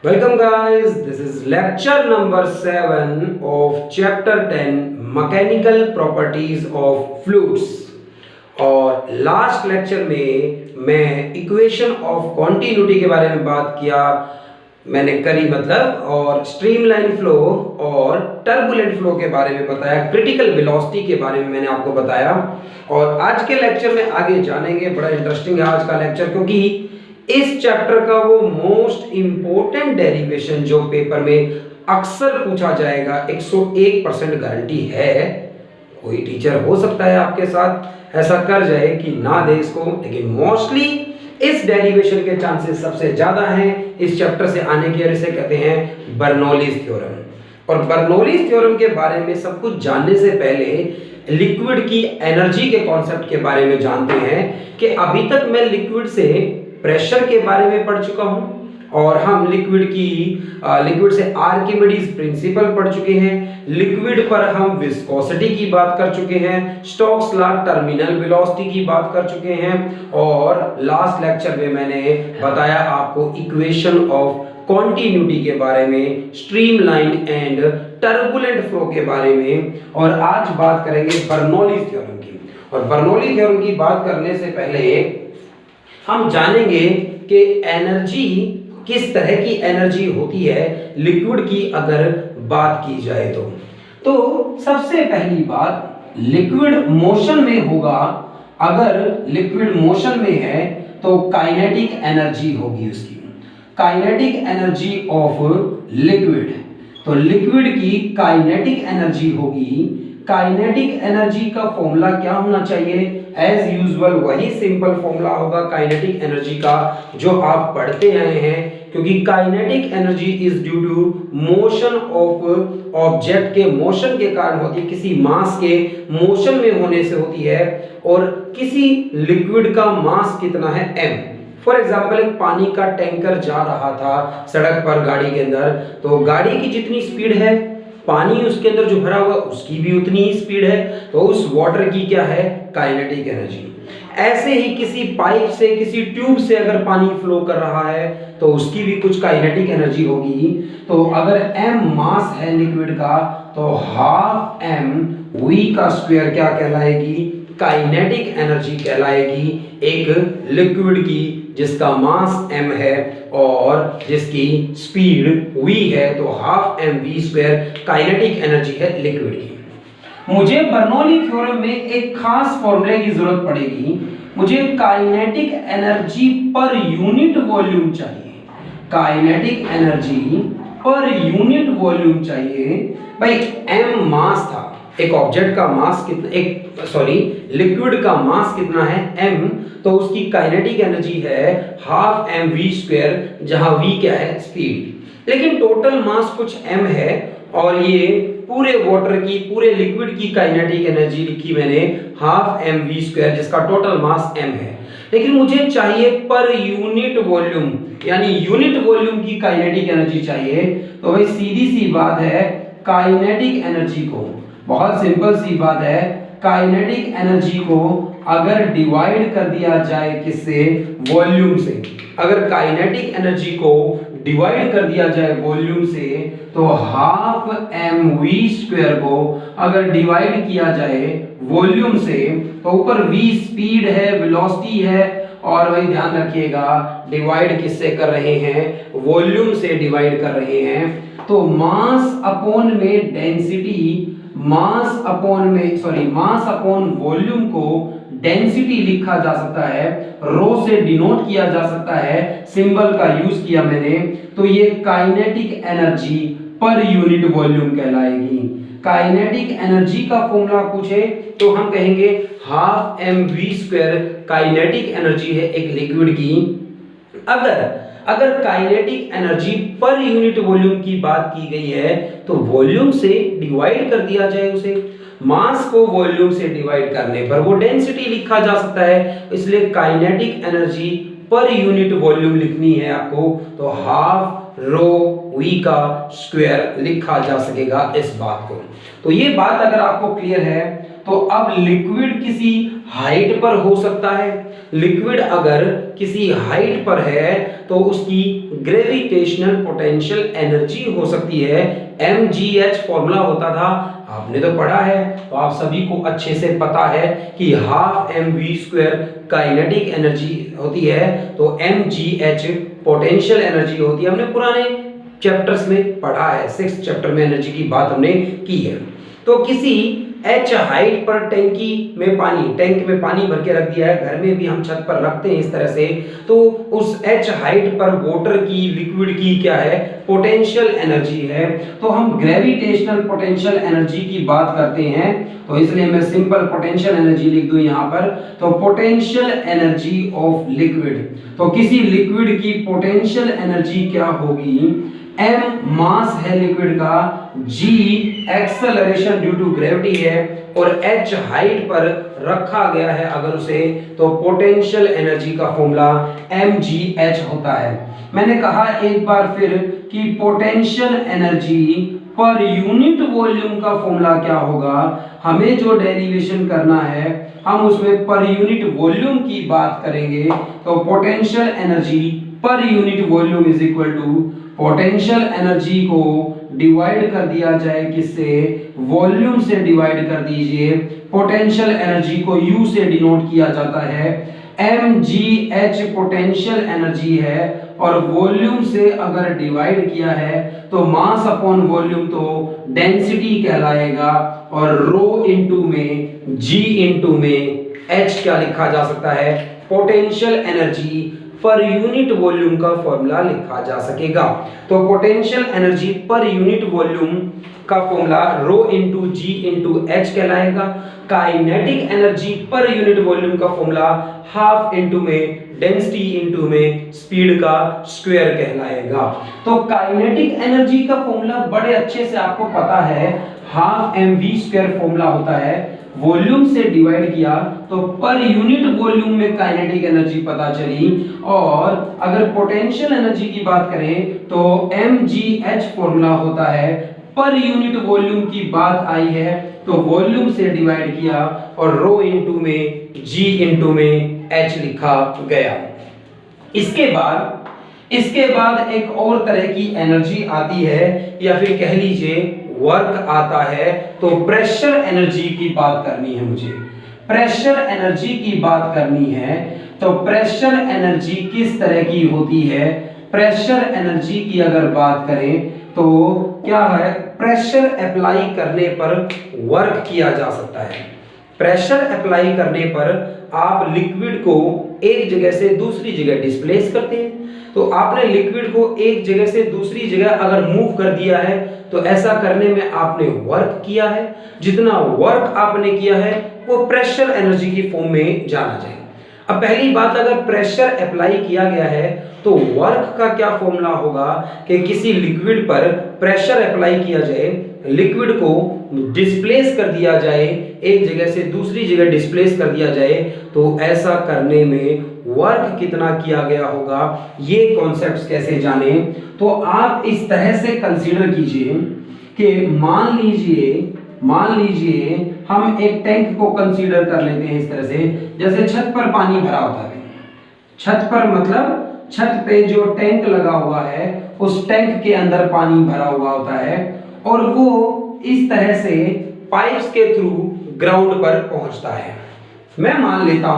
Welcome guys, this is lecture number 7 of chapter 10 mechanical properties of fluids। और last lecture में मैं equation of continuity के बारे में बात किया मैंने करी मतलब और स्ट्रीमलाइन फ्लो और टर्बुलेंट फ्लो के बारे में बताया, क्रिटिकल वेलोसिटी के बारे में मैंने आपको बताया। और आज के लेक्चर में आगे जानेंगे, बड़ा इंटरेस्टिंग है आज का लेक्चर क्योंकि इस चैप्टर का वो मोस्ट इंपॉर्टेंट डेरिवेशन जो पेपर में अक्सर पूछा जाएगा, 101% गारंटी है। कोई टीचर हो सकता है आपके साथ ऐसा कर जाए कि ना दे इसको, लेकिन मोस्टली इस डेरिवेशन के चांसेस सबसे ज्यादा हैं इस चैप्टर से आने के। इसे कहते हैं बर्नौलीज थ्योरम। और बर्नौलीज थ्योरम के बारे में सब कुछ जानने से पहले लिक्विड की एनर्जी के कॉन्सेप्ट के बारे में जानते हैं कि अभी तक मैं लिक्विड से प्रेशर के बारे में पढ़ चुका हूं और हम लिक्विड से आर्किमिडीज प्रिंसिपल पढ़ चुके हैं, लिक्विड पर हम विस्कोसिटी की बात कर चुके हैं, स्टोक्स लॉ टर्मिनल वेलोसिटी की बात कर चुके हैं और लास्ट लेक्चर में मैंने बताया आपको इक्वेशन ऑफ कॉन्टिन्यूटी के बारे में, स्ट्रीमलाइन एंड टर्बुलेंट फ्लो के बारे में। और आज बात करेंगे बर्नौलीज थ्योरम की। और बर्नौली थ्योरम की बात करने से पहले हम जानेंगे कि एनर्जी किस तरह की एनर्जी होती है लिक्विड की अगर बात की जाए तो सबसे पहली बात, लिक्विड मोशन में होगा। अगर लिक्विड मोशन में है तो काइनेटिक एनर्जी होगी उसकी, काइनेटिक एनर्जी ऑफ लिक्विड। तो लिक्विड की काइनेटिक एनर्जी होगी। काइनेटिक एनर्जी का फॉर्मूला क्या होना चाहिए? एज यूजुअल वही सिंपल फॉर्मूला होगा काइनेटिक एनर्जी का जो आप पढ़ते आए हैं, क्योंकि kinetic energy is due to motion of object के मोशन के कारण होती है, किसी मास के मोशन में होने से होती है। और किसी लिक्विड का मास कितना है? m। फॉर एग्जाम्पल एक पानी का टैंकर जा रहा था सड़क पर गाड़ी के अंदर, तो गाड़ी की जितनी स्पीड है पानी उसके अंदर जो भरा हुआ उसकी भी उतनी ही स्पीड है, तो उस वाटर की क्या है? Kinetic energy. ऐसे ही किसी पाइप से, किसी ट्यूब से अगर पानी फ्लो कर रहा है तो उसकी भी कुछ काइनेटिक एनर्जी होगी। तो अगर m मास है लिक्विड का तो हाफ m v का स्क्वायर क्या कहलाएगी? काइनेटिक एनर्जी कहलाएगी एक लिक्विड की जिसका मास m है और जिसकी स्पीड v है। तो half m v square kinetic energy है लिक्विड की। मुझे बर्नौली थ्योरम में एक खास फॉर्मूले की जरूरत पड़ेगी। मुझे kinetic energy per unit volume चाहिए, kinetic energy per unit volume चाहिए। भाई m मास था, एक ऑब्जेक्ट का मास कितना, लिक्विड का मास कितना है? m, तो उसकी काइनेटिक एनर्जी है हाफ m v स्क्वायर, जहां v क्या है? स्पीड। लेकिन टोटल मास कुछ m है और ये पूरे वाटर की, पूरे लिक्विड की काइनेटिक एनर्जी लिखी मैंने हाफ m v स्क्वायर, जिसका टोटल मास m है। लेकिन मुझे चाहिए पर यूनिट वॉल्यूम, यानी यूनिट वॉल्यूम की काइनेटिक एनर्जी चाहिए। तो भाई सीधी सी बात है, काइनेटिक एनर्जी को, बहुत सिंपल सी बात है, काइनेटिक एनर्जी को अगर डिवाइड कर दिया जाए किससे? वॉल्यूम से। अगर काइनेटिक एनर्जी को डिवाइड कर दिया जाए वॉल्यूम से तो हाफ m v स्क्वायर को अगर डिवाइड किया जाए वॉल्यूम से तो ऊपर v स्पीड है, वेलोसिटी है, और वही ध्यान रखिएगा डिवाइड किससे कर रहे हैं? वॉल्यूम से डिवाइड कर रहे हैं। तो मास अपॉन में डेंसिटी, मास अपॉन वॉल्यूम को डेंसिटी लिखा जा सकता है, रो से डिनोट किया जा सकता है, सिंबल का यूज किया मैंने। तो ये kinetic energy per unit volume कहलाएगी। काइनेटिक एनर्जी का फॉर्मूला पूछे तो हम कहेंगे half m v square kinetic energy है एक लिक्विड की। अगर kinetic energy per unit volume की बात की गई है तो वॉल्यूम से डिवाइड कर दिया जाए उसे, मास को वॉल्यूम से डिवाइड करने पर वो डेंसिटी लिखा जा सकता है। इसलिए kinetic energy per unit volume लिखनी है आपको तो हाफ रो v का स्क्वायर लिखा जा सकेगा इस बात को। तो ये बात अगर आपको क्लियर है तो अब लिक्विड किसी हाइट पर हो सकता है। लिक्विड अगर किसी हाइट पर है तो उसकी ग्रेविटेशनल पोटेंशियल एनर्जी हो सकती है, mgh फॉर्मूला होता था, आपने तो पढ़ा है, तो आप सभी को अच्छे से पता है कि हाफ mv² काइनेटिक एनर्जी होती है, तो mgh पोटेंशियल एनर्जी होती है। हमने पुराने चैप्टर्स में पढ़ा है, 6th चैप्टर में एनर्जी की बात हमने की है। तो किसी h हाइट पर टैंक में पानी भर के रख दिया है, घर में भी हम छत पर रखते हैं इस तरह से, तो उस h हाइट पर वाटर की, लिक्विड की क्या है, पोटेंशियल एनर्जी है। तो हम ग्रेविटेशनल पोटेंशियल एनर्जी की बात करते हैं, तो इसलिए मैं सिंपल पोटेंशियल एनर्जी लिख दूं यहां पर। तो पोटेंशियल एनर्जी ऑफ लिक्विड, तो किसी लिक्विड की पोटेंशियल एनर्जी क्या होगी, m मास है लिक्विड का, g acceleration due to gravity है, और h हाइट पर रखा गया है अगर उसे, तो पोटेंशियल एनर्जी का फॉर्मूला mgh होता है। मैंने कहा एक बार फिर कि potential energy per unit volume का फॉर्मूला क्या होगा, हमें जो डेरिवेशन करना है हम उसमें पर यूनिट वॉल्यूम की बात करेंगे। तो potential energy per unit volume is equal to, potential energy को डिवाइड कर दिया जाए किससे, वॉल्यूम से डिवाइड कर दीजिए। पोटेंशियल एनर्जी को U से डिनोट किया जाता है, mgh पोटेंशियल एनर्जी है, और वॉल्यूम से अगर डिवाइड किया है तो मास अपॉन वॉल्यूम तो डेंसिटी कहलाएगा, और रो इनटू में g इनटू में h क्या लिखा जा सकता है, potential energy per unit volume का फॉर्मूला लिखा जा सकेगा। तो potential energy per unit volume का फॉर्मूला रो इनटू जी इनटू एच कहलाएगा। Kinetic energy per unit volume का फॉर्मूला हाफ इनटू में डेंसिटी इनटू में स्पीड का स्क्वायर कहलाएगा। तो काइनेटिक एनर्जी का फॉर्मूला बड़े अच्छे से आपको पता है, हाफ mv² फॉर्मूला होता है, वॉल्यूम से डिवाइड किया तो पर यूनिट वॉल्यूम में काइनेटिक एनर्जी पता चली। और अगर पोटेंशियल एनर्जी की बात करें तो mgh फॉर्मूला होता है, पर यूनिट वॉल्यूम की बात आई है तो वॉल्यूम से डिवाइड किया और रो इनटू में g इनटू में h लिखा गया। इसके बाद एक और तरह की एनर्जी आती है, या फिर कह लीजिए वर्क आता है। तो प्रेशर एनर्जी की बात करनी है मुझे, प्रेशर एनर्जी की बात करनी है। तो प्रेशर एनर्जी किस तरह की होती है, प्रेशर एनर्जी की अगर बात करें तो क्या है, प्रेशर अप्लाई करने पर वर्क किया जा सकता है। प्रेशर अप्लाई करने पर आप लिक्विड को एक जगह से दूसरी जगह डिस्प्लेस करते हैं। तो आपने लिक्विड को एक जगह से दूसरी जगह अगर मूव कर दिया है तो ऐसा करने में आपने वर्क किया है। जितना वर्क आपने किया है वो प्रेशर एनर्जी की फॉर्म में जाना जाए। अब पहली बात, अगर प्रेशर अप्लाई किया गया है तो वर्क का क्या फॉर्मूला होगा कि किसी लिक्विड पर प्रेशर अप्लाई किया जाए, लिक्विड को डिस्प्लेस कर दिया जाए, एक जगह से दूसरी जगह डिस्प्लेस कर दिया जाए, तो ऐसा करने में वर्क कितना किया गया होगा, ये कॉन्सेप्ट्स कैसे जाने। तो आप इस तरह से कंसीडर कीजिए कि मान लीजिए हम एक टैंक को कंसीडर कर लेते हैं इस तरह से, जैसे छत पर पानी भरा होता है, छत पर मतलब छत पे जो टैंक लगा हुआ है उस टैंक के अंदर पानी भरा हुआ होता है, और वो इस तरह से पाइप्स के थ्रू ग्राउंड पर पहुंचता है। मैं मान लेता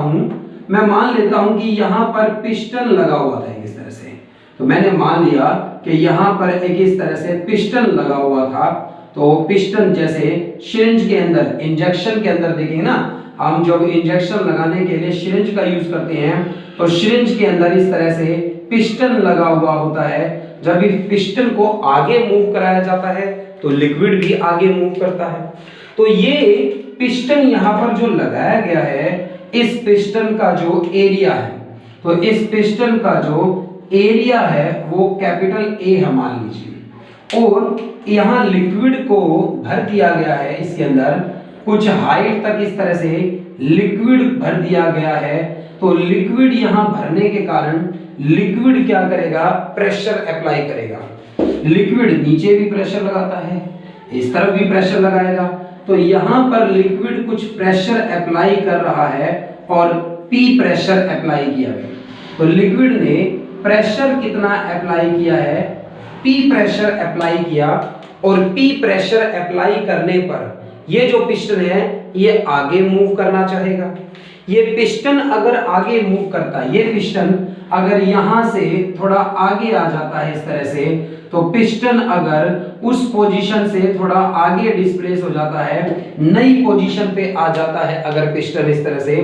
हूं कि यहाँ पर पिस्टन लगा हुआ था इस तरह से। तो मैंने मान लिया कि यहाँ पर एक इस तरह से पिस्टन लगा हुआ था। तो पिस्टन जैसे सिरिंज के अंदर, इंजेक्शन के अंदर देखेंगे ना, हम जब इंजेक्शन लगाने के लिए सिरिंज का यूज करते हैं तो सिरिंज के अंदर इस तरह से पिस्टन लगा हुआ होता है। जब इस पिस्टन को आगे मूव कराया जाता है तो लिक्विड भी आगे मूव करता है। तो ये पिस्टन यहाँ पर जो लगाया गया है, इस पिस्टन का जो एरिया है, तो इस पिस्टन का जो एरिया है वो कैपिटल A है मान लीजिए, और यहाँ लिक्विड को भर दिया गया है, इसके अंदर कुछ हाइट तक इस तरह से लिक्विड भर दिया गया है। तो लिक्विड यहाँ भरने के कारण लिक्विड क्या करेगा, प्रेशर अप्लाई करेगा। लिक्विड नीचे भी प्रेशर लगाता है, इस तरफ भी प्रेशर लगाएगा। तो यहां पर लिक्विड कुछ प्रेशर अप्लाई कर रहा है और P प्रेशर अप्लाई किया है। तो लिक्विड ने प्रेशर कितना अप्लाई किया है, P प्रेशर अप्लाई किया, और P प्रेशर अप्लाई करने पर ये जो पिस्टन है ये आगे मूव करना चाहेगा। ये पिस्टन अगर आगे मूव करता है, ये पिस्टन अगर यहां से थोड़ा आगे आ जाता है इस तरह से, तो पिस्टन अगर उस पोजीशन से थोड़ा आगे डिस्प्लेस हो जाता है, नई पोजीशन पे आ जाता है अगर पिस्टन इस तरह से,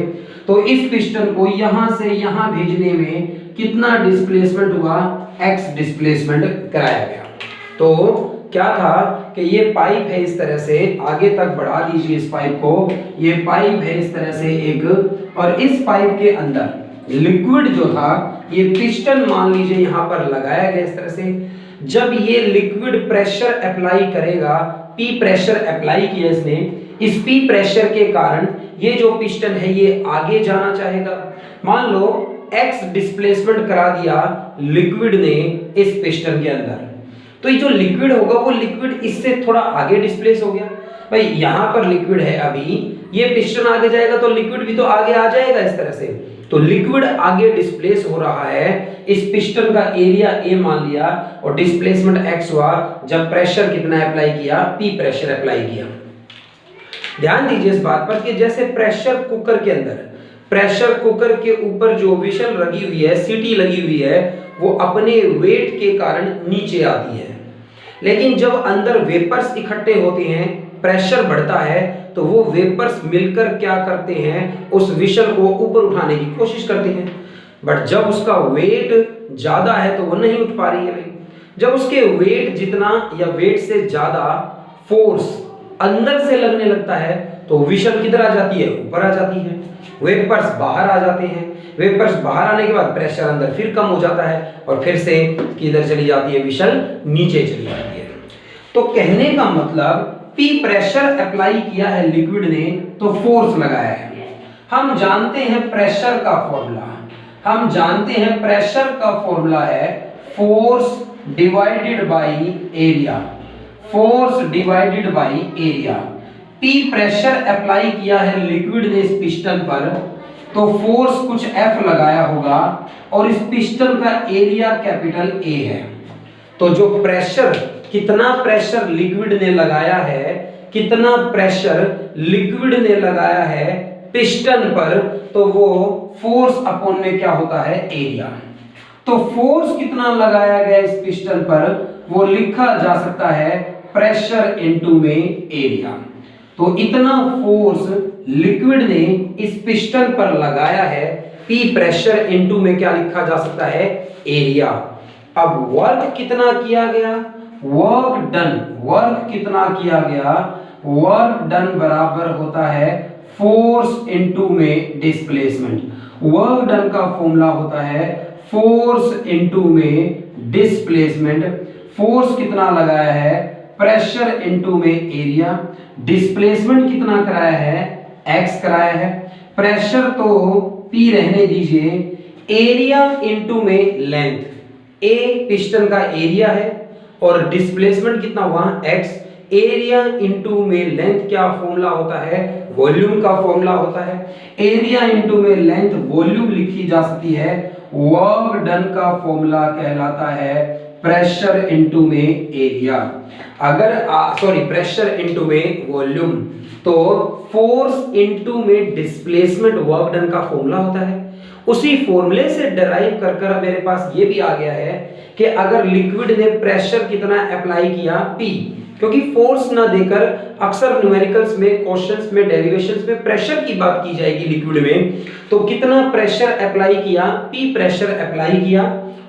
तो इस पिस्टन को यहां से यहां भेजने में कितना डिस्प्लेसमेंट हुआ, x डिस्प्लेसमेंट कराया गया। तो क्या था कि ये पाइप है इस तरह से, आगे तक बढ़ा दीजिए इस पाइप को, ये पाइप है इस तरह से एक, और इस पाइप के अंदर लिक्विड जो था ये पिस्टन मान लीजिए यहां पर लगाया गया इस तरह से। जब ये लिक्विड प्रेशर अप्लाई करेगा, P प्रेशर अप्लाई किया इसने, इस P प्रेशर के कारण ये जो पिस्टन है ये आगे जाना चाहेगा। मान लो x डिस्प्लेसमेंट करा दिया लिक्विड ने इस पिस्टन के अंदर, तो ये जो लिक्विड होगा वो लिक्विड इससे थोड़ा आगे डिस्प्लेस हो गया। भाई यहाँ पर लिक्विड है, अभी ये पिस्टन आगे जाएगा तो लिक्विड भी तो आगे आ जाएगा इस तरह से। तो लिक्विड आगे डिस्प्लेस हो रहा है, इस पिस्टन का एरिया A मान लिया और डिस्प्लेसमेंट x हुआ जब प्रेशर कितना अप्लाई किया, P प्रेशर अप्लाई किया। ध्यान दीजिए इस बात पर कि जैसे प्रेशर कुकर के अंदर, प्रेशर कुकर के ऊपर जो विशल लगी हुई है, सीटी लगी हुई है, वो अपने वेट के कारण नीचे आती है, लेकिन जब अंदर वेपर्स इकट्ठे होते हैं, प्रेशर बढ़ता है, तो वो वेपर्स मिलकर क्या करते हैं, उस विशल को ऊपर उठाने की कोशिश करते हैं। बट जब उसका वेट ज्यादा है तो वो नहीं उठ पा रही है भाई। जब उसके वेट जितना या वेट से ज्यादा फोर्स अंदर से लगने लगता है तो विशल किधर आ जाती है, ऊपर आ जाती है, वेपर्स बाहर आ जाते हैं। वेपर्स बाहर आने के बाद प्रेशर अंदर फिर कम हो जाता है और फिर से किधर चली जाती है, विशल नीचे चली जाती है। तो कहने का मतलब P प्रेशर अप्लाई किया है लिक्विड ने तो फोर्स लगाया है। हम जानते हैं प्रेशर का फॉर्मूला, हम जानते हैं प्रेशर का फॉर्मूला है force divided by area, force divided by area. P pressure apply किया है लिक्विड ने इस पिस्टन पर, तो फोर्स कुछ F लगाया होगा और इस पिस्टन का एरिया कैपिटल A है। तो जो प्रेशर, कितना प्रेशर लिक्विड ने लगाया है, कितना प्रेशर लिक्विड ने लगाया है पिस्टन पर, तो वो फोर्स अपॉन में क्या होता है, एरिया। तो फोर्स कितना लगाया गया इस पिस्टन पर वो लिखा जा सकता है प्रेशर इनटू में एरिया। तो इतना फोर्स लिक्विड ने इस पिस्टन पर लगाया है, P प्रेशर इनटू में क्या लिखा जा सकता है, एरिया। अब वर्क कितना किया गया, वर्क डन, वर्क कितना किया गया, वर्क डन बराबर होता है फोर्स इनटू में डिस्प्लेसमेंट। वर्क डन का फॉर्मूला होता है फोर्स इनटू में डिस्प्लेसमेंट। फोर्स कितना लगाया है, प्रेशर इनटू में एरिया। डिस्प्लेसमेंट कितना कराया है, x कराया है। प्रेशर तो P रहने दीजिए, एरिया इनटू में लेंथ, A पिस्टन का एरिया है और डिस्प्लेसमेंट कितना हुआ, x। एरिया इनटू में लेंथ क्या फॉर्मूला होता है, वॉल्यूम का फॉर्मूला होता है। एरिया इनटू में लेंथ वॉल्यूम लिखी जा सकती है। वर्क डन का फॉर्मूला कहलाता है प्रेशर इनटू में एरिया। अगर सॉरी प्रेशर इनटू में वॉल्यूम, तो फोर्स इनटू में डिस्प्लेसमेंट वर्क डन का फॉर्मूला होता है। उसी फॉर्मूले से डिराइव कर मेरे पास ये भी आ गया है कि अगर लिक्विड ने प्रेशर कितना अप्लाई किया, P, क्योंकि फोर्स ना देकर अक्सर न्यूमेरिकल्स में, क्वेश्चंस में, डेरिवेशंस में प्रेशर की बात की जाएगी लिक्विड में, तो कितना प्रेशर अप्लाई किया, P प्रेशर अप्लाई किया,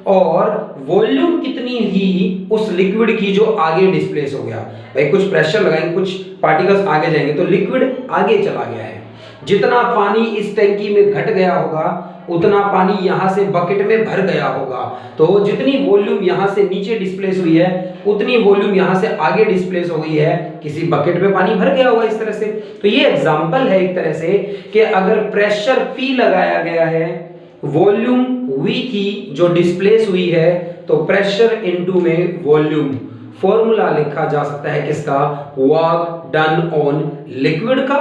और वॉल्यूम कितनी ही उस लिक्विड की जो आगे डिस्प्लेस हो गया। भाई कुछ प्रेशर लगाएंगे, कुछ पार्टिकल्स आगे जाएंगे तो लिक्विड आगे चला गया है। जितना पानी इस टैंकी में घट गया होगा उतना पानी यहां से बकेट में भर गया होगा। तो जितनी वॉल्यूम यहां से नीचे डिस्प्लेस हुई है उतनी वॉल्यूम यहां से आगे डिस्प्लेस हो गई है, किसी बकेट में पानी भर गया होगा इस तरह से। तो ये एग्जांपल है एक तरह से कि अगर प्रेशर P लगाया गया है, वॉल्यूम V थी जो डिस्प्लेस हुई है, तो प्रेशर इनटू में वॉल्यूम, फॉर्मूला लिखा जा सकता है किसका, वर्क डन ऑन लिक्विड का।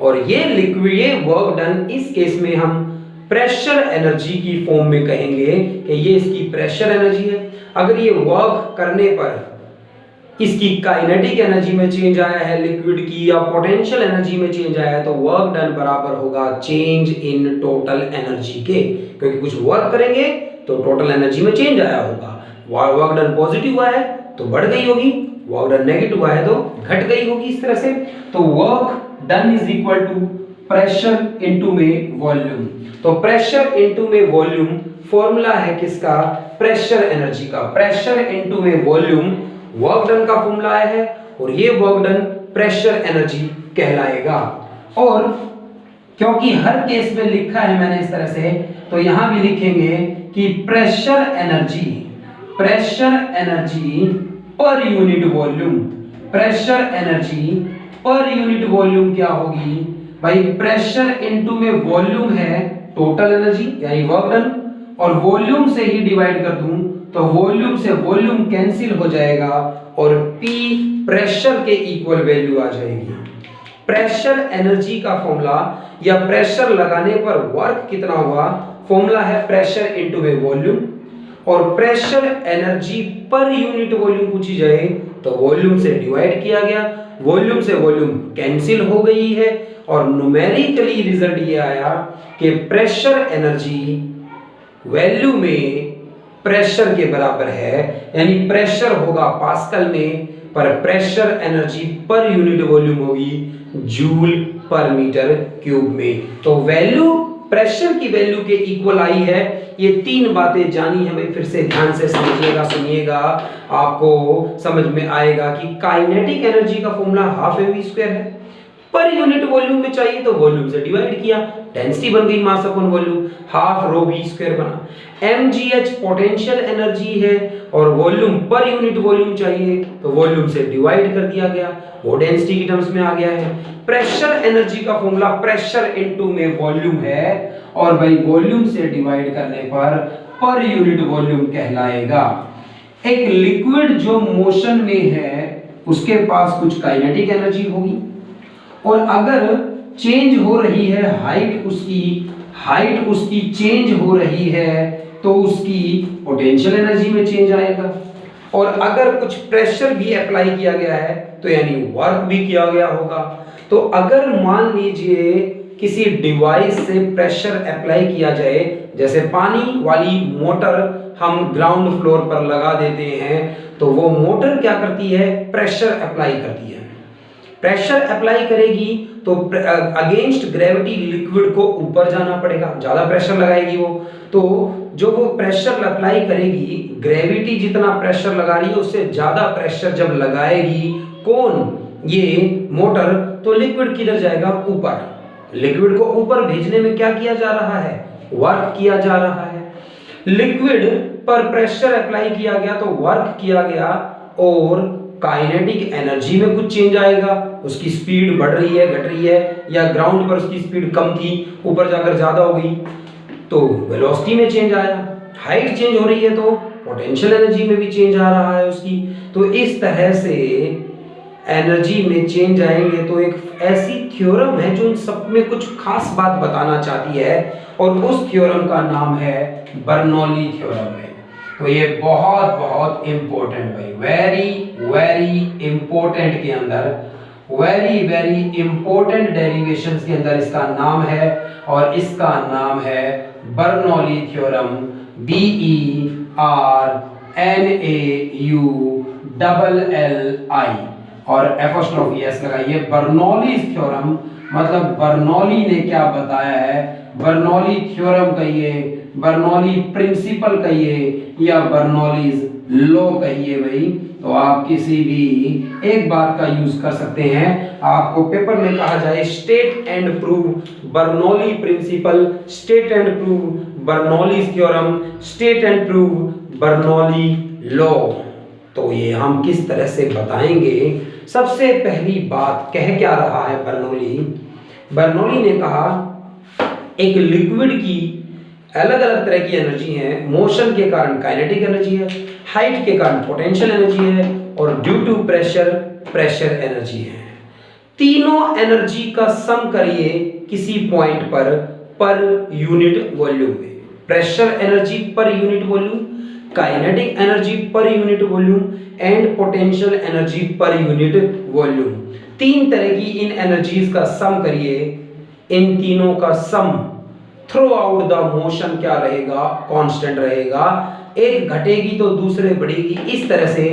और ये लिक्विड, ये वर्क डन इस केस में हम प्रेशर एनर्जी की फॉर्म में कहेंगे कि ये इसकी प्रेशर एनर्जी है। अगर ये वर्क करने पर इसकी काइनेटिक एनर्जी में चेंज आया है लिक्विड की, या पोटेंशियल एनर्जी में चेंज आया है, तो वर्क डन बराबर होगा चेंज इन टोटल एनर्जी के, क्योंकि कुछ वर्क करेंगे तो टोटल एनर्जी में चेंज आया होगा। वर्क डन पॉजिटिव हुआ है तो बढ़ गई होगी, वर्क डन नेगेटिव हुआ है तो घट गई होगी, इस तरह से। तो work done is equal to pressure into में वॉल्यूम। तो प्रेशर इनटू में वॉल्यूम फॉर्मूला है किसका, प्रेशर एनर्जी का। प्रेशर इनटू में वॉल्यूम वर्क डन का फॉर्मूला है, और ये वर्क डन प्रेशर एनर्जी कहलाएगा। और क्योंकि हर केस में लिखा है मैंने इस तरह से, तो यहां भी लिखेंगे कि pressure energy per unit volume, pressure energy per unit volume क्या होगी भाई, प्रेशर इनटू में वॉल्यूम है टोटल एनर्जी यानी वर्क डन, और वॉल्यूम से ही डिवाइड कर दूं तो वॉल्यूम से वॉल्यूम कैंसिल हो जाएगा और P प्रेशर के इक्वल वैल्यू आ जाएगी। प्रेशर एनर्जी का फॉर्मूला या प्रेशर लगाने पर वर्क कितना हुआ, फॉर्मूला है प्रेशर इनटू में वॉल्यूम, और pressure energy per unit volume पूछी जाए तो वॉल्यूम से डिवाइड किया गया, वॉल्यूम से वॉल्यूम कैंसिल हो गई है, और न्यूमेरिकली रिजल्ट ये आया कि प्रेशर एनर्जी वैल्यू में प्रेशर के बराबर है, यानी प्रेशर होगा पास्कल में, पर pressure energy per unit volume होगी जूल पर मीटर क्यूब में। तो वैल्यू प्रेशर की वैल्यू के इक्वल आई है। ये तीन बातें जानी है भाई, फिर से ध्यान से समझिएगा, सुनिएगा, आपको समझ में आएगा कि काइनेटिक एनर्जी का फॉर्मूला हाफ mv² है, पर यूनिट वॉल्यूम में चाहिए तो वॉल्यूम से डिवाइड किया, डेंसिटी बन गई mass upon volume, half rho v² बना। mgh पोटेंशियल एनर्जी है और वॉल्यूम पर यूनिट वॉल्यूम चाहिए तो वॉल्यूम से डिवाइड कर दिया गया, वो डेंसिटी की टर्म्स में आ गया है। प्रेशर एनर्जी का फॉर्मूला प्रेशर इनटू में वॉल्यूम है, और भाई वॉल्यूम से डिवाइड करने पर यूनिट वॉल्यूम कहलाएगा। एक लिक्विड जो मोशन में है उसके पास कुछ काइनेटिक एनर्जी होगी, और अगर चेंज हो रही है हाइट उसकी चेंज हो रही है तो उसकी पोटेंशियल एनर्जी में चेंज आएगा, और अगर कुछ प्रेशर भी अप्लाई किया गया है तो यानी वर्क भी किया गया होगा। तो अगर मान लीजिए किसी डिवाइस से प्रेशर अप्लाई किया जाए, जैसे पानी वाली मोटर हम ग्राउंड फ्लोर पर लगा देते हैं, तो वो मोटर क्या करती है, प्रेशर अप्लाई करती है। प्रेशर अप्लाई करेगी तो अगेंस्ट ग्रेविटी लिक्विड को ऊपर जाना पड़ेगा, ज्यादा प्रेशर लगाएगी वो, तो जो वो प्रेशर अप्लाई करेगी, ग्रेविटी जितना प्रेशर लगा रही है उससे ज्यादा प्रेशर जब लगाएगी कौन, ये मोटर, तो लिक्विड किधर जाएगा, ऊपर। लिक्विड को ऊपर भेजने में क्या किया जा रहा है, वर्क किया जा रहा है। लिक्विड पर प्रेशर अप्लाई किया गया तो वर्क किया गया, और काइनेटिक एनर्जी में कुछ चेंज आएगा, उसकी स्पीड बढ़ रही है, घट रही है, या ग्राउंड पर उसकी स्पीड कम थी, ऊपर जाकर ज्यादा हो गई तो वेलोसिटी में चेंज आया। हाइट चेंज हो रही है तो पोटेंशियल एनर्जी में भी चेंज आ रहा है उसकी। तो इस तरह से एनर्जी में चेंज आएंगे। तो एक ऐसी थ्योरम है जो इन सब में कुछ खास बात बताना चाहती है, और उस थ्योरम का नाम है बर्नौली थ्योरम है। तो ये बहुत बहुत इंपॉर्टेंट भाई, वेरी वेरी इंपॉर्टेंट के अंदर, वेरी वेरी इंपॉर्टेंट डेरिवेशंस के अंदर इसका नाम है, और इसका नाम है बर्नौली थ्योरम, BERNAULLI, और एपोस्ट्रोफी एस लगाइए। बर्नौली थ्योरम मतलब बर्नौली ने क्या बताया है, बर्नौली थ्योरम कहिए, बर्नौली प्रिंसिपल कहिए, या बर्नौलीज लॉ कहिए भाई। तो आप किसी भी एक बात का यूज कर सकते हैं। आपको पेपर में कहा जाए state and prove Bernoulli principle, state and prove Bernoulli theorem, state and prove Bernoulli law, तो ये हम किस तरह से बताएंगे। सबसे पहली बात कह क्या रहा है बर्नौली ने कहा एक लिक्विड की अलग अलग तरह की एनर्जी है, मोशन के कारण काइनेटिक एनर्जी है, हाइट के कारण पोटेंशियल एनर्जी है, और due to pressure pressure energy है। तीनों एनर्जी का सम करिए किसी पॉइंट पर यूनिट वॉल्यूम में। Pressure energy per unit volume, kinetic energy per unit volume and potential energy per unit volume. तीन तरह की इन एनर्जीज का सम करिए, इन तीनों का सम थ्रू आउट द मोशन क्या रहेगा, कांस्टेंट रहेगा। एक घटेगी तो दूसरे बढ़ेगी, इस तरह से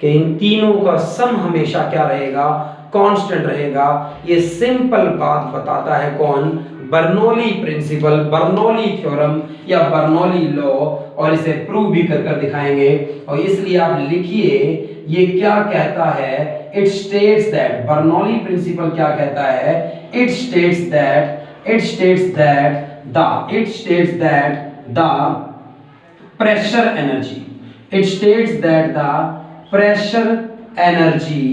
कि इन तीनों का सम हमेशा क्या रहेगा, कांस्टेंट रहेगा। ये सिंपल बात बताता है कौन, बर्नौली प्रिंसिपल, बर्नौली थ्योरम या बर्नौली लॉ, और इसे प्रूव भी कर दिखाएंगे। और इसलिए आप लिखिए ये क्या कहता है, it states that, Bernoulli principle क्या कहता है, it states that the pressure energy, it states that the pressure energy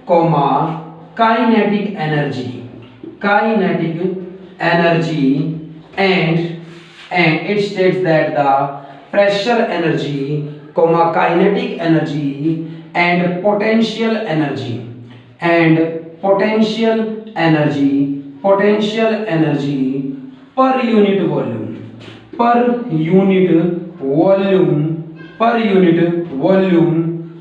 comma kinetic energy and it states that the pressure energy comma kinetic energy and potential energy per unit volume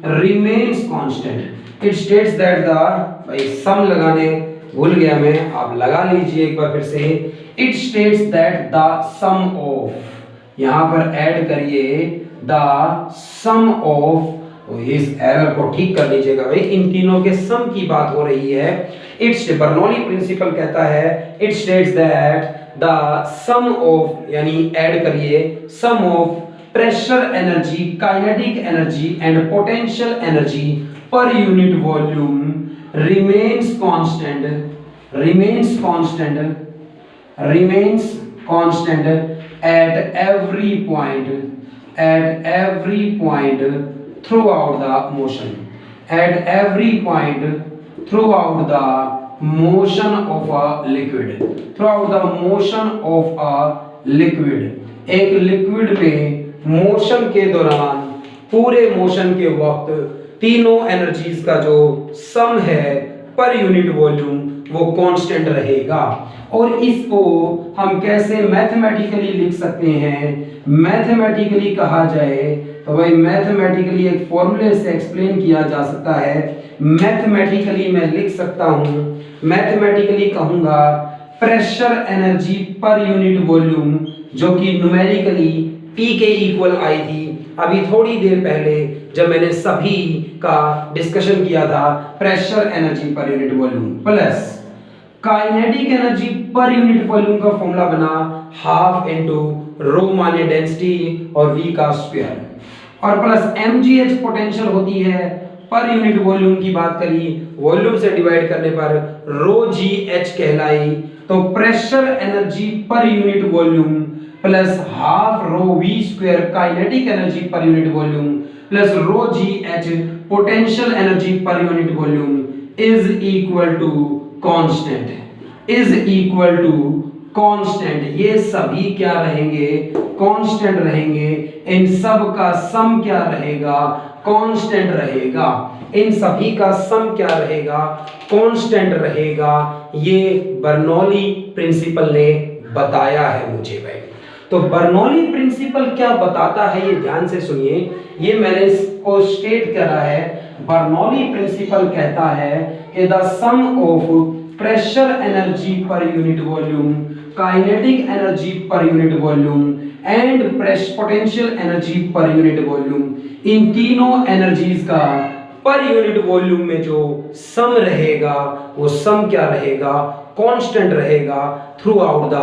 remains constant. It states that the, भाई सम लगाने भूल गया मैं, आप लगा लीजिए एक बार फिर से। It states that the sum of, यहाँ पर ऐड करिए the sum of, इस एरर को ठीक कर लीजिएगा भाई, इन तीनों के सम की बात हो रही है। इट्स बर्नौली प्रिंसिपल कहता है, it states that the sum of, यानी ऐड करिए sum of pressure energy, kinetic energy and potential energy per unit volume remains constant at every point throughout the motion, of a liquid, एक liquid में motion के दौरान, पूरे motion के वक्त तीनों एनर्जीज का जो सम है पर यूनिट वॉल्यूम वो कांस्टेंट रहेगा। और इसको हम कैसे मैथमेटिकली लिख सकते हैं, मैथमेटिकली कहा जाए तो भाई मैथमेटिकली एक फॉर्मूले से एक्सप्लेन किया जा सकता है। मैथमेटिकली मैं लिख सकता हूं, मैथमेटिकली कहूंगा pressure energy per unit volume, जो कि न्यूमेरिकली P के इक्वल आई थी अभी थोड़ी देर पहले जब मैंने सभी का डिस्कशन किया था, pressure energy per unit volume plus kinetic energy per unit volume का फॉर्मूला बना हाफ इनटू रो माने डेंसिटी और v का स्क्वायर, और प्लस mgh पोटेंशियल होती है पर यूनिट वॉल्यूम की बात करी, वॉल्यूम से डिवाइड करने पर रो जी एच कहलाई। तो pressure energy per unit volume plus half rho v square kinetic energy per unit volume plus rho g h potential energy per unit volume is equal to constant. ये सभी क्या रहेंगे, constant रहेंगे। इन सब का सम क्या रहेगा, कांस्टेंट रहेगा। इन सभी का सम क्या रहेगा, कांस्टेंट रहेगा। ये बर्नौली प्रिंसिपल ने बताया है मुझे भाई। तो बर्नौली प्रिंसिपल क्या बताता है ये ध्यान से सुनिए, ये मैंने इसको स्टेट करा है। बर्नौली प्रिंसिपल कहता है कि the sum of pressure energy per unit volume, kinetic energy per unit volume and potential energy per unit volume, इन तीनों एनर्जीज का पर यूनिट वॉल्यूम में जो सम रहेगा वो सम क्या रहेगा, कांस्टेंट रहेगा थ्रू आउट द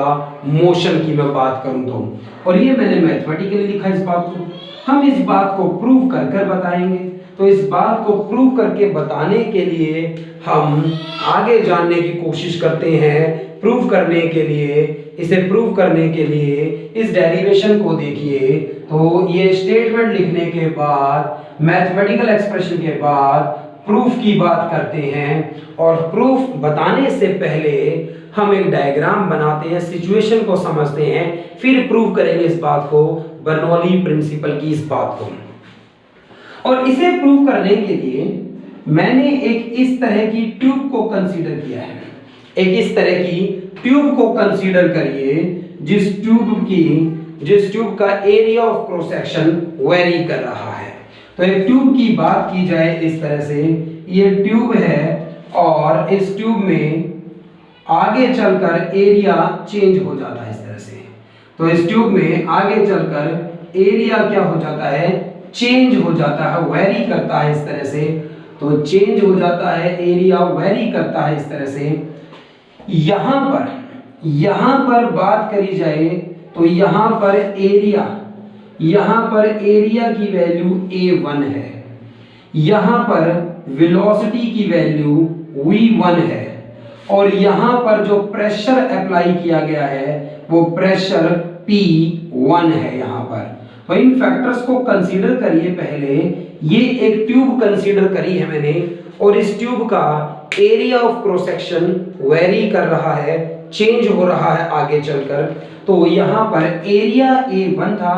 मोशन की मैं बात करूं तो। और ये मैंने मैथमेटिकली लिखा इस बात को, हम इस बात को प्रूव कर बताएंगे। तो इस बात को प्रूव करके बताने के लिए हम आगे जानने की कोशिश करते हैं। प्रूव करने के लिए, इसे प्रूव करने के लिए इस डेरिवेशन को देखिए। तो ये स्टेटमेंट लिखने के बाद, मैथमेटिकल एक्सप्रेशन के बाद प्रूफ की बात करते हैं। और प्रूफ बताने से पहले हम एक डायग्राम बनाते हैं, सिचुएशन को समझते हैं, फिर प्रूव करेंगे इस बात को, बर्नौली प्रिंसिपल की इस बात को। और इसे प्रूव करने के लिए मैंने एक इस तरह की ट्यूब को कंसीडर किया है। एक इस तरह की ट्यूब को कंसीडर करिए जिस ट्यूब का area of cross section very कर रहा है। तो एक ट्यूब की बात की जाए इस तरह से, ये ट्यूब है और इस ट्यूब में आगे चलकर एरिया चेंज हो जाता है इस तरह से। तो इस ट्यूब में आगे चलकर एरिया क्या हो जाता है, चेंज हो जाता है, वेरी करता है इस तरह से। तो चेंज हो जाता है, एरिया वेरी करता है इस तरह से। यहां पर बात करी जाए तो यहां पर एरिया की वैल्यू A1 है, यहां पर वेलोसिटी की वैल्यू V1 है, और यहां पर जो प्रेशर अप्लाई किया गया है वो प्रेशर P1 है यहां पर। तो इन फैक्टर्स को कंसीडर करिए। पहले ये एक ट्यूब कंसीडर करी है मैंने, और इस ट्यूब का area of cross section very कर रहा है, चेंज हो रहा है आगे चलकर। तो यहां पर एरिया A1 था,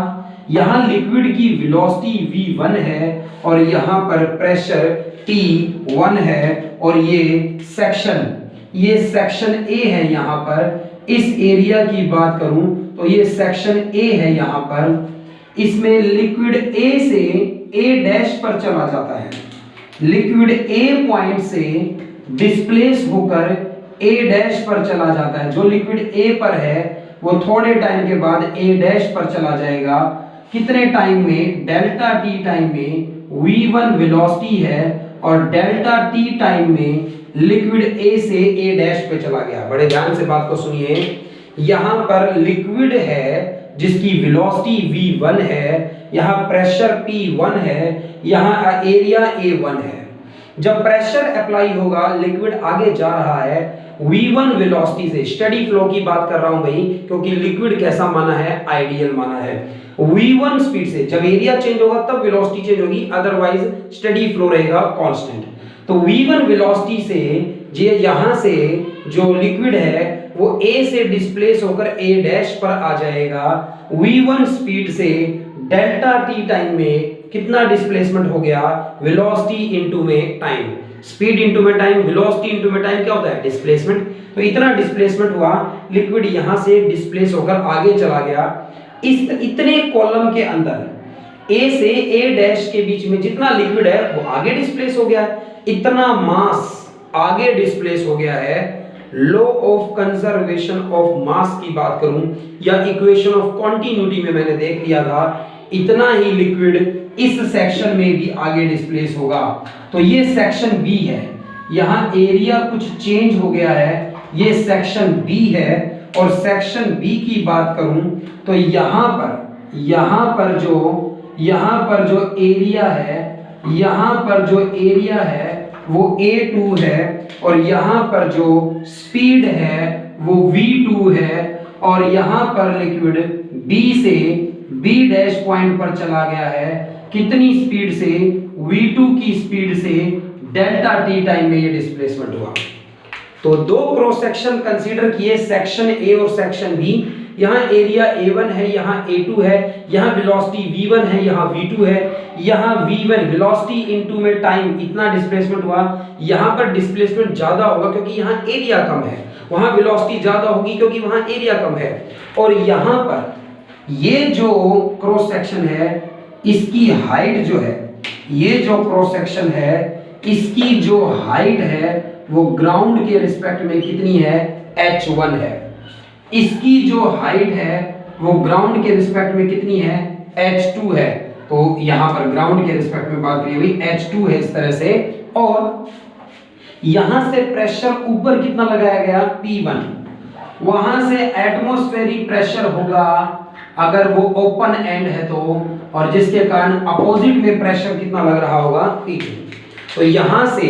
यहां लिक्विड की वेलोसिटी V1 है, और यहां पर प्रेशर P1 है, और ये सेक्शन A है। यहां पर इस एरिया की बात करूं तो ये सेक्शन A है यहां पर। इसमें लिक्विड A से A डैश पर चला जाता है, लिक्विड A पॉइंट से डिस्प्लेस होकर A डैश पर चला जाता है। जो लिक्विड A पर है वो थोड़े टाइम के बाद A डैश पर चला जाएगा। कितने टाइम में, डेल्टा T टाइम में V1 वेलोसिटी है, और डेल्टा T टाइम में लिक्विड A से A डैश पे चला गया। बड़े ध्यान से बात को सुनिए। यहां पर लिक्विड है जिसकी वेलोसिटी V1 है, यहां प्रेशर P1 है, यहां एरिया A1 है। जब प्रेशर अप्लाई होगा, लिक्विड आगे जा रहा है V1 वेलोसिटी से। स्टेडी फ्लो की बात कर रहा हूं भाई, क्योंकि लिक्विड कैसा माना है, आइडियल माना है। V1 स्पीड से जब एरिया चेंज होगा तब वेलोसिटी चेंज होगी, अदरवाइज स्टेडी फ्लो रहेगा कांस्टेंट। तो V1 वेलोसिटी से ये यहां से जो लिक्विड है वो A से डिस्प्लेस होकर A डैश पर आ जाएगा। V1 स्पीड से डेल्टा T टाइम में कितना डिस्प्लेसमेंट हो गया, वेलोसिटी इनटू में टाइम। स्पीड इनटू में टाइम, वेलोसिटी इनटू में टाइम क्या होता है, डिस्प्लेसमेंट। तो इतना डिस्प्लेसमेंट हुआ, लिक्विड यहां से डिस्प्लेस होकर आगे चला गया। इस इतने कॉलम के अंदर A से A डैश के बीच में जितना लिक्विड है वो आगे डिस्प्लेस हो गया, इतना मास आगे डिस्प्लेस हो गया है। Law of conservation of mass की बात करूं या इक्वेशन ऑफ कॉन्टिन्यूटी में मैंने देख लिया था, इतना ही लिक्विड इस सेक्शन में भी आगे डिस्प्लेस होगा। तो ये सेक्शन बी है, यहाँ एरिया कुछ चेंज हो गया है, ये सेक्शन बी है। और सेक्शन बी की बात करूं तो यहाँ पर जो एरिया है, यहाँ पर जो एरिया है वो A2 है, और यहाँ पर जो स्पीड है वो V2 है, और यहाँ पर लिक्विड B से B डैश पॉइंट पर चला गया है। कितनी स्पीड से, V2 की स्पीड से डेल्टा T टाइम में ये डिस्प्लेसमेंट हुआ। तो दो क्रॉस सेक्शन कंसीडर किए, सेक्शन A और सेक्शन B। यहाँ एरिया A1 है, यहाँ A2 है, यहाँ वेलोसिटी V1 है, यहाँ V2 है। यहाँ V1 वेलोसिटी इनटू में टाइम इतना डिस्प्लेसमेंट हुआ। यहाँ पर डिस्प्लेसमेंट ज्यादा होगा क्योंकि यहाँ एरिया कम है, वहाँ वेलोसिटी ज्यादा होगी क्योंकि वहाँ एरिया कम है। और यहाँ पर ये जो क्रॉस सेक्शन है इसकी हाइट जो है, ये जो क्रॉस सेक्शन है इसकी जो हाइट है वो ग्राउंड के रिस्पेक्ट में कितनी है, h1 है। इसकी जो हाइट है वो ग्राउंड के रिस्पेक्ट में कितनी है, h2 है। तो यहां पर ग्राउंड के रिस्पेक्ट में बात करी हुई h2 है इस तरह से। और यहां से प्रेशर ऊपर कितना लगाया गया, P1। वहां से एटमॉस्फेरिक प्रेशर होगा अगर वो ओपन एंड है तो, और जिसके कारण अपोजिट में प्रेशर कितना लग रहा होगा, P2। तो यहां से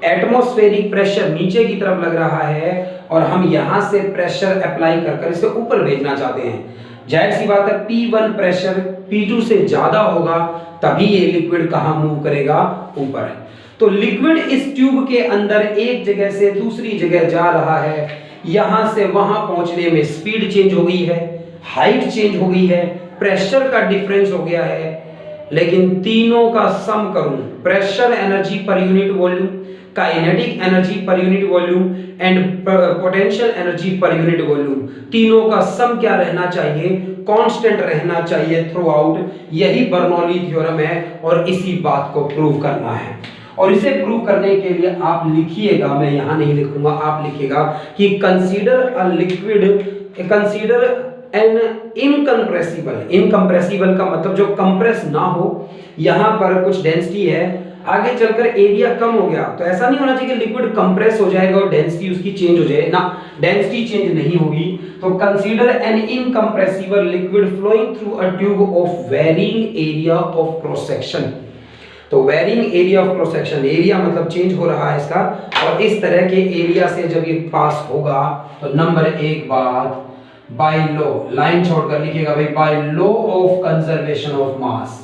एटमॉस्फेरिक प्रेशर नीचे की तरफ लग रहा है और हम यहां से प्रेशर अप्लाई कर इसे ऊपर भेजना चाहते हैं। जाहिर सी बात है P1 प्रेशर P2 से ज्यादा होगा तभी ये लिक्विड कहां मूव करेगा, ऊपर। तो लिक्विड इस ट्यूब के अंदर एक जगह से दूसरी जगह जा रहा है। यहां से वहां पहुंचने में स्पीड चेंज हो गई है, हाइट चेंज हो गई है, प्रेशर का डिफरेंस हो गया है। लेकिन तीनों का सम करूं, pressure energy per unit volume, kinetic energy per unit volume and potential energy per unit volume, तीनों का सम क्या रहना चाहिए, कांस्टेंट रहना चाहिए थ्रू आउट। यही बर्नौली थ्योरम है और इसी बात को प्रूव करना है। और इसे प्रूव करने के लिए आप लिखिएगा, मैं यहां नहीं लिखूंगा, आप लिखिएगा कि consider a liquid, consider an incompressible. Incompressible का मतलब जो कंप्रेस ना हो, यहां पर कुछ डेंसिटी है, आगे चलकर एरिया कम हो गया तो ऐसा नहीं होना चाहिए कि लिक्विड कंप्रेस हो जाएगा और डेंसिटी उसकी चेंज हो जाए ना, डेंसिटी चेंज नहीं होगी। तो consider an incompressible liquid flowing through a tube of varying area of cross section. तो varying area of cross section, area मतलब चेंज हो रहा है इसका, और इस तरह के एरिया से जब ये पास होगा तो नंबर एक बात, बाय लॉ, लाइन छोड़कर लिखिएगा भाई, by law of conservation of mass,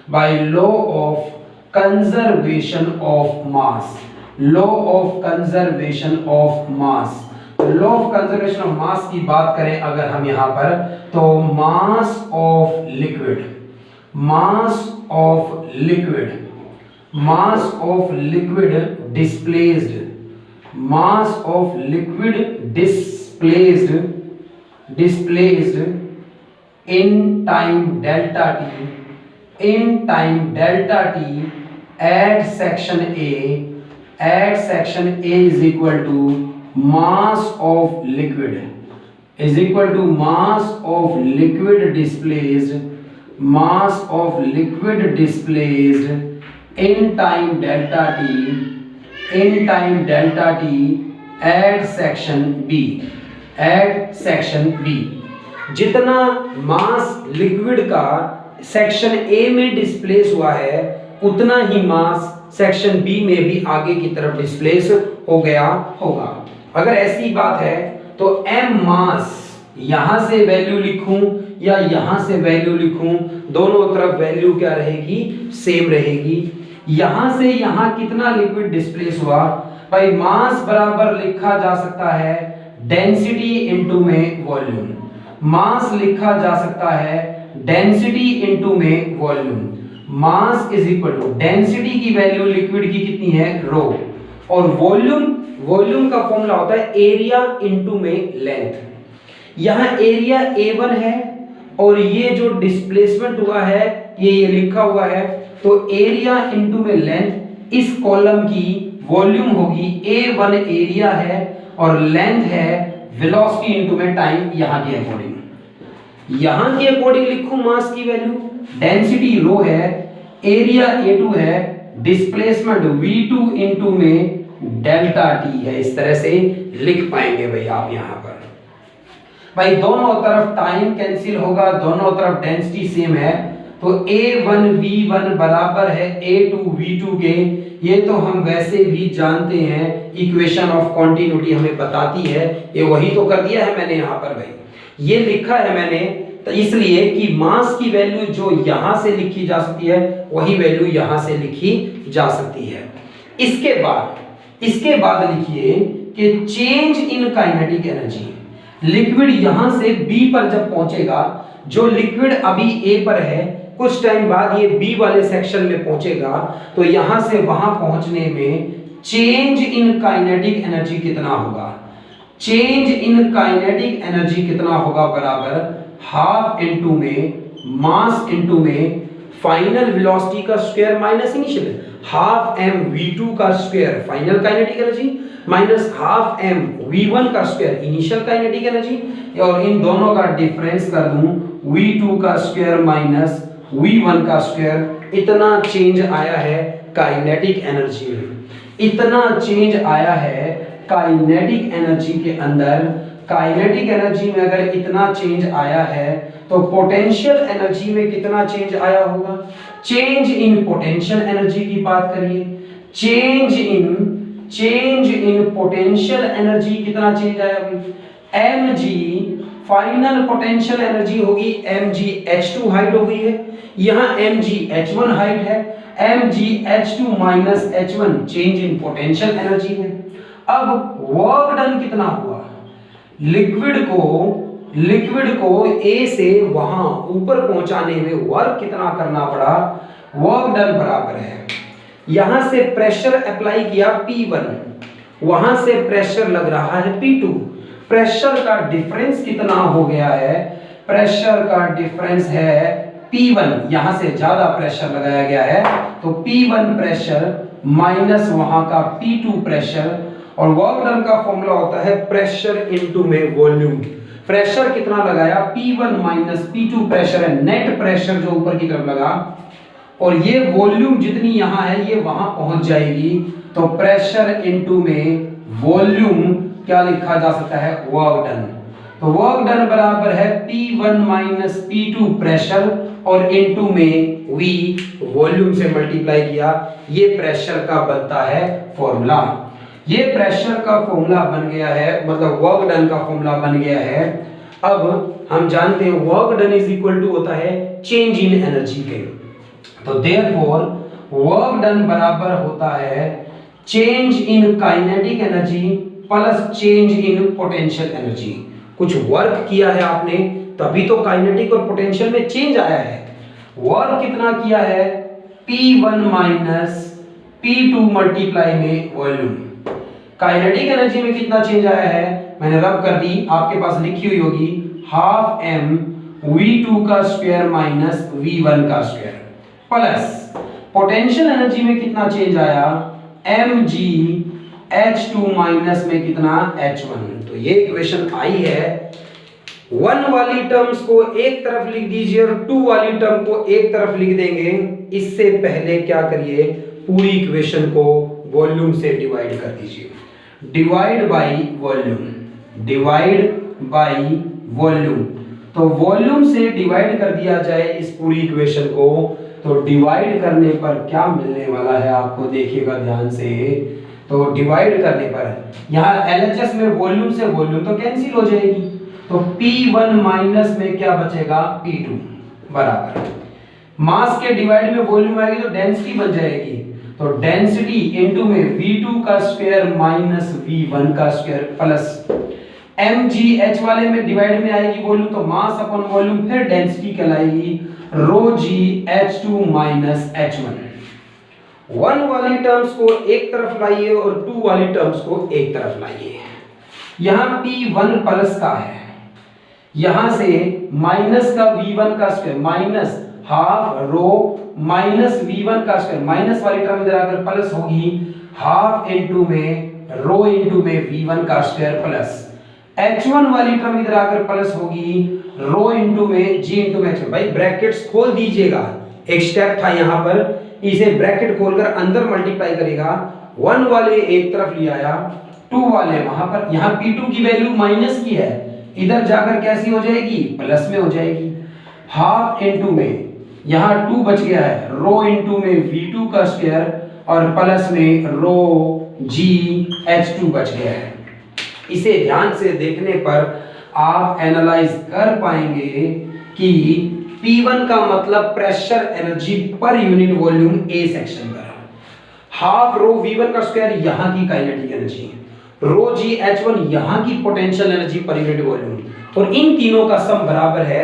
by law of conservation of mass, law of conservation of mass. Law of conservation of mass की बात करें अगर हम यहां पर, तो mass of liquid, mass of liquid, mass of liquid displaced, mass of liquid displaced, displaced in time delta T, in time delta t at section A, at section A is equal to mass of liquid, is equal to mass of liquid displaced, mass of liquid displaced in time delta t, in time delta t at section B, at section B। जितना मास liquid का section A में displace हुआ है उतना ही मास section B में भी आगे की तरफ डिस्प्लेस हो गया होगा। अगर ऐसी बात है तो m मास, यहां से वैल्यू लिखूं या यहां से वैल्यू लिखूं, दोनों तरफ वैल्यू क्या रहेगी, सेम रहेगी। यहां से यहां कितना लिक्विड डिस्प्लेस हुआ भाई, मास बराबर लिखा जा सकता है डेंसिटी इनटू में वॉल्यूम, मास लिखा जा सकता है डेंसिटी इनटू में volume. Mass is equal to density की वैल्यू लिक्विड की कितनी है, रो, और वॉल्यूम, वॉल्यूम का फॉर्मूला होता है एरिया इनटू में लेंथ। यहां एरिया A1 है और ये जो डिस्प्लेसमेंट हुआ है ये लिखा हुआ है, तो एरिया इनटू में लेंथ, इस कॉलम की वॉल्यूम होगी A1 एरिया है और लेंथ है वेलोसिटी इनटू में टाइम। यहां के अकॉर्डिंग, यहां के अकॉर्डिंग लिखूं मास की वैल्यू, डेंसिटी रो है, एरिया A2 है, डिस्प्लेसमेंट V2 इनटू में डेल्टा टी है। इस तरह से लिख पाएंगे भाई आप यहां पर। भाई दोनों तरफ टाइम कैंसिल होगा, दोनों तरफ डेंसिटी सेम है, तो A1 V1 बराबर है A2 V2 के। ये तो हम वैसे भी जानते हैं, इक्वेशन ऑफ कॉन्टिन्यूटी हमें बताती है, ये वही तो कर दिया है मैंने यहां पर भाई, ये लिखा है मैंने तो इसलिए कि मास की वैल्यू जो यहां से लिखी जा सकती है वही वैल्यू यहां से लिखी जा सकती है। इसके बाद लिखिए कि change in kinetic energy, liquid यहां से बी पर जब पहुंचेगा, जो लिक्विड अभी ए पर है कुछ टाइम बाद ये बी वाले सेक्शन में पहुंचेगा, तो यहां से वहां पहुंचने में चेंज इन काइनेटिक एनर्जी कितना होगा, चेंज इन काइनेटिक एनर्जी कितना होगा, बराबर हाफ इनटू में मास इनटू में फाइनल वेलोसिटी का square minus initial, half m v2 का square final kinetic energy minus half m v1 का स्क्वायर इनिशियल काइनेटिक एनर्जी, और इन दोनों का डिफरेंस कर दूं v2 का स्क्वायर माइनस v1 का स्क्वायर। इतना चेंज आया है काइनेटिक एनर्जी में, इतना चेंज आया है काइनेटिक एनर्जी के अंदर। काइनेटिक एनर्जी में अगर इतना चेंज आया है तो पोटेंशियल एनर्जी में कितना चेंज आया होगा, चेंज इन पोटेंशियल एनर्जी की बात करिए, चेंज इन पोटेंशियल एनर्जी कितना चेंज आया भाई, mg फाइनल पोटेंशियल एनर्जी होगी mg h2 हाइट हो गई है, यहां mg h1 हाइट है, mg h2 minus h1 change in potential energy है। अब वर्क डन कितना हुआ, लिक्विड को ए से वहां ऊपर पहुंचाने में वर्क कितना करना पड़ा, वर्क डन बराबर है, यहां से प्रेशर अप्लाई किया P1, वहां से प्रेशर लग रहा है P2, प्रेशर का डिफरेंस कितना हो गया है, प्रेशर का डिफरेंस है P1, यहां से ज्यादा प्रेशर लगाया गया है तो P1 प्रेशर माइनस वहां का P2 प्रेशर, और वर्क डन का फॉर्मूला होता है प्रेशर इनटू में वॉल्यूम। प्रेशर कितना लगाया, P1 माइनस P2 प्रेशर है, नेट प्रेशर जो ऊपर की तरफ लगा, और ये वॉल्यूम जितनी यहां है ये वहां पहुंच जाएगी, तो प्रेशर इनटू में वॉल्यूम क्या लिखा जा सकता है, वर्क डन। तो वर्क डन बराबर है P1 माइनस P2 प्रेशर और इनटू में V वॉल्यूम से मल्टीप्लाई किया, ये प्रेशर का बनता है फॉर्मूला। ये प्रेशर का फॉर्मूला बन गया है, मतलब वर्क डन का फॉर्मूला बन गया है। अब हम जानते हैं work done is equal to होता है चेंज इन एनर्जी के, तो देयरफॉर वर्क डन बराबर होता है change in kinetic energy plus change in potential energy. कुछ वर्क किया है आपने तभी तो काइनेटिक और पोटेंशियल में चेंज आया है। वर्क कितना किया है, P1 माइनस P2 मल्टीप्लाई में वॉल्यूम। काइनेटिक एनर्जी में कितना चेंज आया है, मैंने रब कर दी, आपके पास लिखी हुई होगी, हाफ m V2 का स्क्वायर माइनस V1 का स्क्वायर, प्लस पोटेंशियल एनर्जी में कितना चेंज आया, mg H2 माइनस में कितना H1। तो ये इक्वेशन आई है। 1 वाली टर्म्स को एक तरफ लिख दीजिए और 2 वाली टर्म को एक तरफ लिख देंगे। इससे पहले क्या करिए, पूरी इक्वेशन को वॉल्यूम से डिवाइड कर दीजिए, divide by volume, divide by volume. तो वॉल्यूम से डिवाइड कर दिया जाए इस पूरी इक्वेशन को, तो डिवाइड करने पर क्या मिलने वाला है आपको, देखिएगा ध्यान से। तो डिवाइड करने पर यहाँ LHS में वॉल्यूम से वॉल्यूम तो कैंसिल हो जाएगी, तो P1 माइनस में क्या बचेगा, P2 बराबर, मास के डिवाइड में वॉल्यूम आएगी तो डेंसिटी बन जाएगी, तो डेंसिटी इनटू में V2 का स्क्वायर माइनस V1 का स्क्वायर प्लस mgh वाले में डिवाइड में आएगी वॉल्यूम, तो मास अपॉन वॉल्यूम फिर डेंसिटी कहलाएगी ρg H2 माइनस H1। 1 वाली टर्म्स को एक तरफ लाइए और 2 वाली टर्म्स को एक तरफ लाइए। यहां P1 प्लस का है, यहां से माइनस का V1 का square minus half rho minus V1 का स्क्वायर, माइनस वाली टर्म इधर आकर प्लस होगी, हाफ इनटू में रो इनटू में V1 का स्क्वायर प्लस H1 वाली टर्म इधर आकर प्लस होगी, रो इनटू में G इनटू में H1। भाई ब्रैकेट्स खोल दीजिएगा, एक स्टेप था यहां पर, इसे ब्रैकेट खोलकर अंदर मल्टीप्लाई करेगा। 1 वाले एक तरफ ले आया, 2 वाले वहां पर, यहां P2 की वैल्यू माइनस की है, इधर जाकर कैसी हो जाएगी, प्लस में हो जाएगी। हाफ इनटू में यहां 2 बच गया है, रो इनटू में V2 का स्क्वायर और प्लस में रो G H2 बच गया है। इसे ध्यान से देखने पर आप एनालाइज कर पाएंगे कि P1 का मतलब pressure energy per unit volume A section पर, हाफ रो V1 का स्क्वायर यहां की काइनेटिक एनर्जी, रो G H1 यहां की potential energy per unit volume, और इन तीनों का सम बराबर है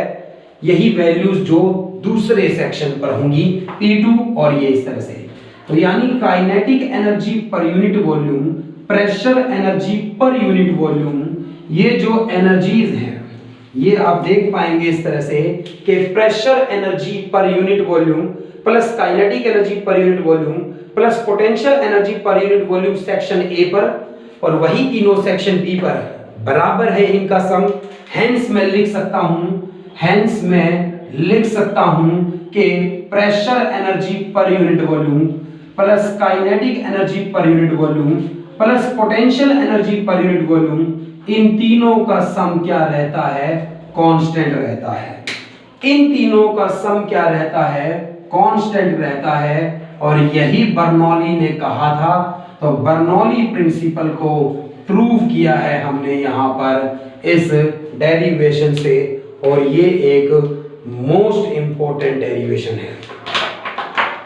यही वैल्यूज जो दूसरे सेक्शन पर होंगी P2 और ये इस तरह से। तो यानी kinetic energy per unit volume, pressure energy per unit volume, ये जो एनर्जीज हैं ये आप देख पाएंगे इस तरह से कि pressure energy per unit volume plus kinetic energy per unit volume plus potential energy per unit volume section A पर, और वही तीनों सेक्शन बी पर बराबर है इनका सम। हेंस मैं लिख सकता हूं कि pressure energy per unit volume plus kinetic energy per unit volume plus potential energy per unit volume, इन तीनों का सम क्या रहता है, कांस्टेंट रहता है। इन तीनों का सम क्या रहता है, कांस्टेंट रहता है, और यही बर्नौली ने कहा था। तो बर्नौली प्रिंसिपल को प्रूव किया है हमने यहाँ पर इस डेरिवेशन से, और ये एक मोस्ट इंपॉर्टेंट डेरिवेशन है।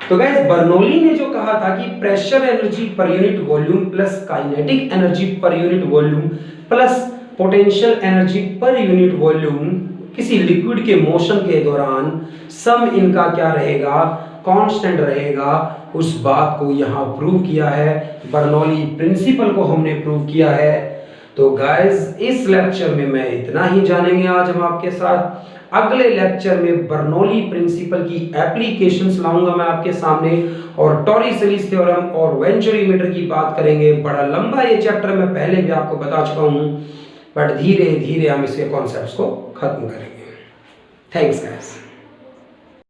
तो गाइस बर्नौली ने जो कहा था कि pressure energy per unit volume plus kinetic energy per unit volume plus potential energy per unit volume किसी लिक्विड के मोशन के दौरान सम इनका क्या रहेगा, कांस्टेंट रहेगा, उस बात को यहाँ प्रूव किया है। बर्नौली प्रिंसिपल को हमने प्रूव किया है। तो गाइस इस लेक्चर में मैं इतना ही जानेंगे आज हम आपके साथ। अगले लेक्चर में बर्नौली प्रिंसिपल की एप्लीकेशंस लाऊंगा मैं आपके सामने, और टॉरिसेलीज थ्योरम और वेंचुरीमीटर की बात करेंगे। बड़ा लंबा ये चैप्टर मैं पहले भी आपको बता चुका हूँ, बट धीरे धीरे हम इसके कॉन्सेप्ट्स को खत्म करेंगे। Thanks guys.